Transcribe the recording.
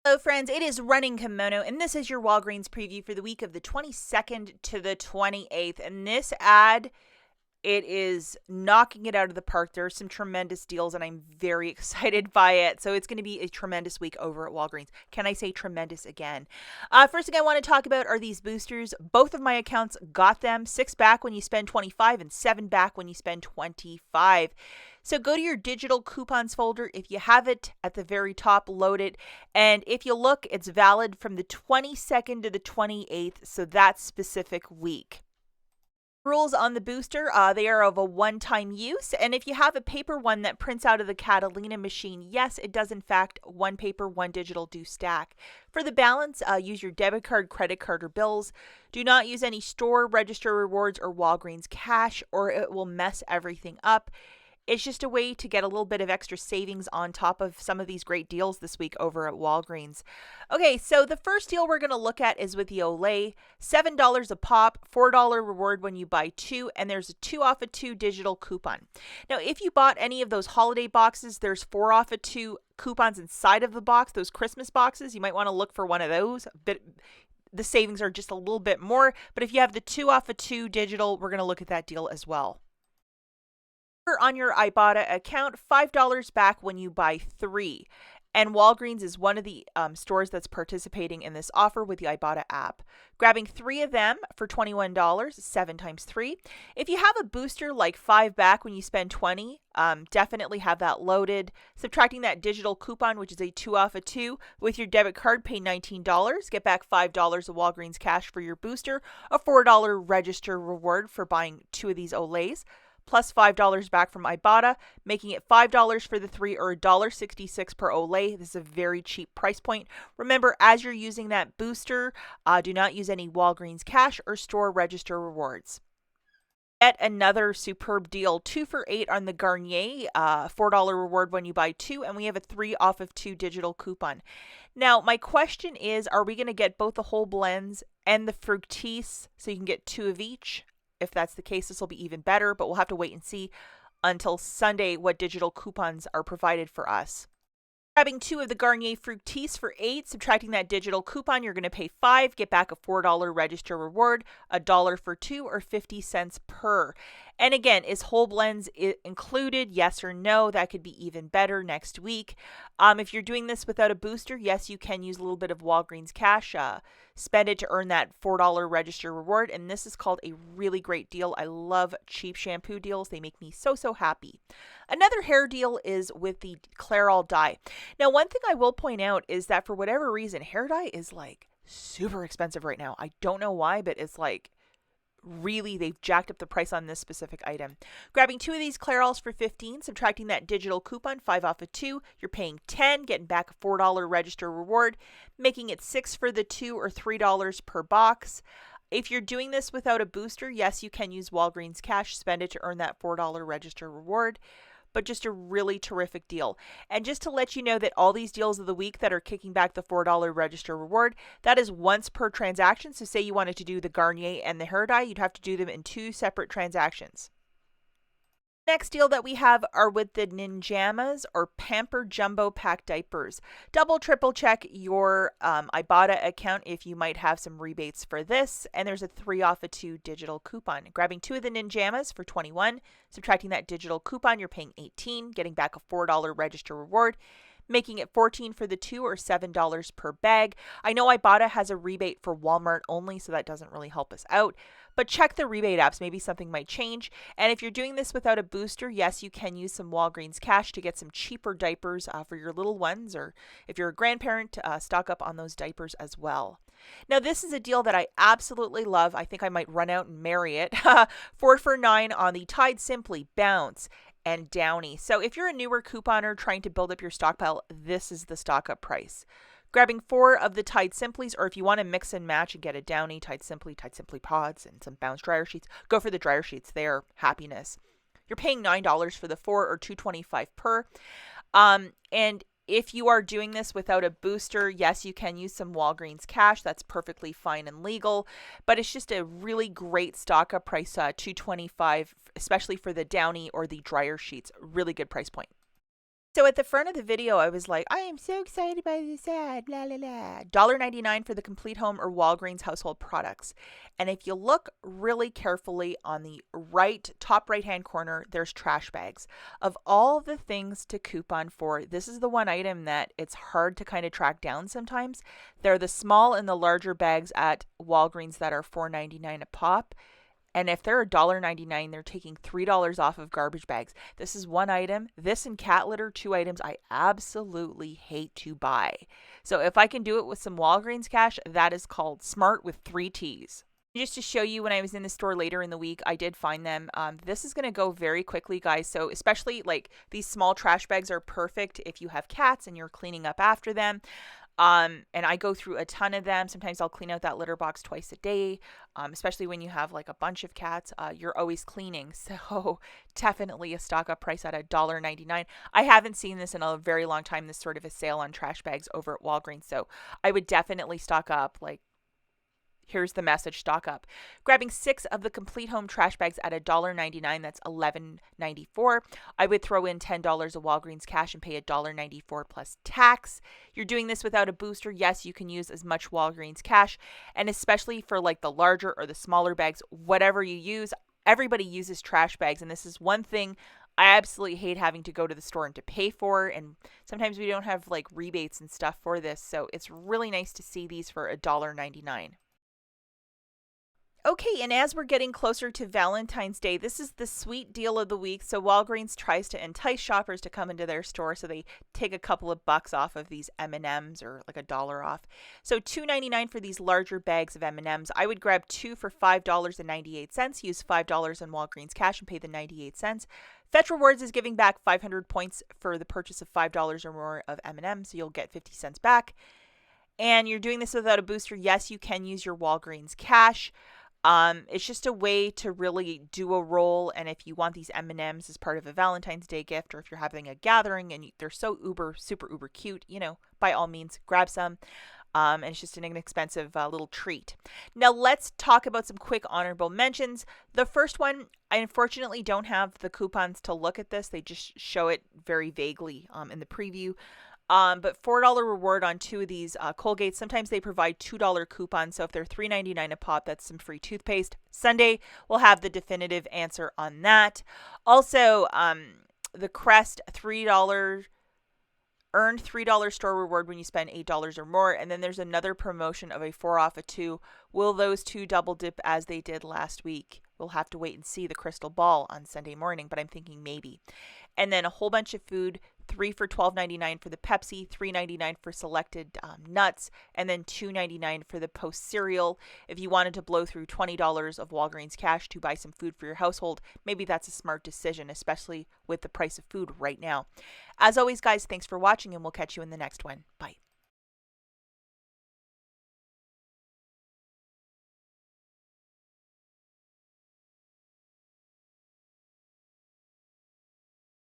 Hello friends, it is Running Kimono and this is your Walgreens preview for the week of the 22nd to the 28th. And this ad, it is knocking it out of the park. There are some tremendous deals and I'm very excited by it. So it's going to be a tremendous week over at Walgreens. Can I say tremendous again? First thing I want to talk about are these boosters. Both of my accounts got them. 6 back when you spend 25 and 7 back when you spend 25. So go to your digital coupons folder. If you have it at the very top, load it. And if you look, it's valid from the 22nd to the 28th, so that specific week. Rules on the booster, they are of a one-time use, and if you have a paper one that prints out of the Catalina machine, yes, it does in fact one paper, one digital do stack. For the balance, use your debit card, credit card, or bills. Do not use any store, register rewards, or Walgreens cash, or it will mess everything up. It's just a way to get a little bit of extra savings on top of some of these great deals this week over at Walgreens. Okay, so the first deal we're going to look at is with the Olay. $7 a pop, $4 reward when you buy 2, and there's a 2 off of 2 digital coupon. Now, if you bought any of those holiday boxes, there's 4 off of 2 coupons inside of the box, those Christmas boxes. You might want to look for one of those. But the savings are just a little bit more, but if you have the 2 off of 2 digital, we're going to look at that deal as well. On your IBOTTA account, $5 back when you buy 3. And Walgreens is one of the stores that's participating in this offer with the IBOTTA app. Grabbing 3 of them for $21, 7 times 3. If you have a booster like 5 back when you spend 20, definitely have that loaded. Subtracting that digital coupon, which is a 2 off of 2, with your debit card, pay $19. Get back $5 of Walgreens cash for your booster, a $4 register reward for buying 2 of these Olays, plus $5 back from IBOTTA, making it $5 for the 3 or $1.66 per Olay. This is a very cheap price point. Remember, as you're using that booster, do not use any Walgreens cash or store register rewards. Yet another superb deal, 2 for $8 on the Garnier, $4 reward when you buy 2, and we have a 3 off of 2 digital coupon. Now, my question is, are we going to get both the whole blends and the fructis so you can get 2 of each? If that's the case, this will be even better, but we'll have to wait and see until Sunday what digital coupons are provided for us. Grabbing 2 of the Garnier Fructis for $8, subtracting that digital coupon, you're going to pay $5, get back a $4 register reward, $1 for 2, or 50 cents per. And again, is whole blends included? Yes or no? That could be even better next week. If you're doing this without a booster, yes, you can use a little bit of Walgreens cash. Spend it to earn that $4 register reward. And this is called a really great deal. I love cheap shampoo deals. They make me so happy. Another hair deal is with the Clairol dye. Now, one thing I will point out is that for whatever reason, hair dye is like super expensive right now. I don't know why, but it's like really, they've jacked up the price on this specific item. Grabbing 2 of these Clairols for $15, subtracting that digital coupon, 5 off of 2, you're paying $10, getting back a $4 register reward, making it $6 for the 2 or $3 per box. If you're doing this without a booster, yes, you can use Walgreens cash, spend it to earn that $4 register reward. But just a really terrific deal. And just to let you know that all these deals of the week that are kicking back the $4 register reward, that is once per transaction. So say you wanted to do the Garnier and the hair dye, you'd have to do them in 2 separate transactions. Next deal that we have are with the Ninjamas or Pamper Jumbo Pack diapers. Double, triple check your IBOTTA account if you might have some rebates for this. And there's a 3 off of 2 digital coupon. Grabbing 2 of the Ninjamas for $21, subtracting that digital coupon, you're paying $18, getting back a $4 register reward, making it $14 for the 2 or $7 per bag. I know IBOTTA has a rebate for Walmart only, so that doesn't really help us out. But check the rebate apps. Maybe something might change. And if you're doing this without a booster, yes, you can use some Walgreens cash to get some cheaper diapers for your little ones. Or if you're a grandparent, stock up on those diapers as well. Now, this is a deal that I absolutely love. I think I might run out and marry it. 4 for $9 on the Tide Simply, Bounce, and Downy. So if you're a newer couponer trying to build up your stockpile, this is the stock up price. Grabbing 4 of the Tide Simplies, or if you want to mix and match and get a Downy, Tide Simply pods, and some Bounce dryer sheets, go for the dryer sheets. They are happiness. You're paying $9 for the 4 or $2.25 per. And if you are doing this without a booster, yes, you can use some Walgreens cash. That's perfectly fine and legal. But it's just a really great stock up price, $2.25, especially for the Downy or the dryer sheets. Really good price point. So at the front of the video, I was like, I am so excited by this ad, la la la. $1.99 for the Complete Home or Walgreens household products. And if you look really carefully on the top right hand corner, there's trash bags. Of all the things to coupon for, this is the one item that it's hard to kind of track down sometimes. They're the small and the larger bags at Walgreens that are $4.99 a pop. And if they're $1.99, they're taking $3 off of garbage bags. This is one item. This and cat litter, two items I absolutely hate to buy. So if I can do it with some Walgreens cash, that is called smart with 3 T's. Just to show you, when I was in the store later in the week, I did find them. This is going to go very quickly, guys. So especially like these small trash bags are perfect if you have cats and you're cleaning up after them. And I go through a ton of them. Sometimes I'll clean out that litter box twice a day, especially when you have like a bunch of cats. You're always cleaning. So definitely a stock up price at $1.99. I haven't seen this in a very long time, this sort of a sale on trash bags over at Walgreens. So I would definitely stock up. Like, here's the message, stock up. Grabbing 6 of the Complete Home trash bags at $1.99, that's $11.94. I would throw in $10 of Walgreens cash and pay $1.94 plus tax. You're doing this without a booster. Yes, you can use as much Walgreens cash, and especially for like the larger or the smaller bags, whatever you use, everybody uses trash bags, and this is one thing I absolutely hate having to go to the store and to pay for, and sometimes we don't have like rebates and stuff for this, so it's really nice to see these for $1.99. Okay, and as we're getting closer to Valentine's Day, this is the sweet deal of the week. So Walgreens tries to entice shoppers to come into their store, so they take a couple of bucks off of these M&Ms, or like $1 off. So $2.99 for these larger bags of M&Ms. I would grab 2 for $5.98. Use $5 on Walgreens cash and pay the 98 cents. Fetch Rewards is giving back 500 points for the purchase of $5 or more of M&Ms, so you'll get 50 cents back. And you're doing this without a booster. Yes, you can use your Walgreens cash. It's just a way to really do a roll, and if you want these M&Ms as part of a Valentine's Day gift, or if you're having a gathering and they're so super uber cute, by all means, grab some. And it's just an inexpensive little treat. Now let's talk about some quick honorable mentions. The first one, I unfortunately don't have the coupons to look at this. They just show it very vaguely in the preview. But $4 reward on 2 of these Colgates. Sometimes they provide $2 coupons. So if they're $3.99 a pop, that's some free toothpaste. Sunday, we'll have the definitive answer on that. Also, the Crest $3 earned $3 store reward when you spend $8 or more. And then there's another promotion of a 4 off a 2. Will those 2 double dip as they did last week? We'll have to wait and see the crystal ball on Sunday morning, but I'm thinking maybe. And then a whole bunch of food, 3 for $12.99 for the Pepsi, $3.99 for selected nuts, and then $2.99 for the Post cereal. If you wanted to blow through $20 of Walgreens cash to buy some food for your household, maybe that's a smart decision, especially with the price of food right now. As always, guys, thanks for watching, and we'll catch you in the next one. Bye.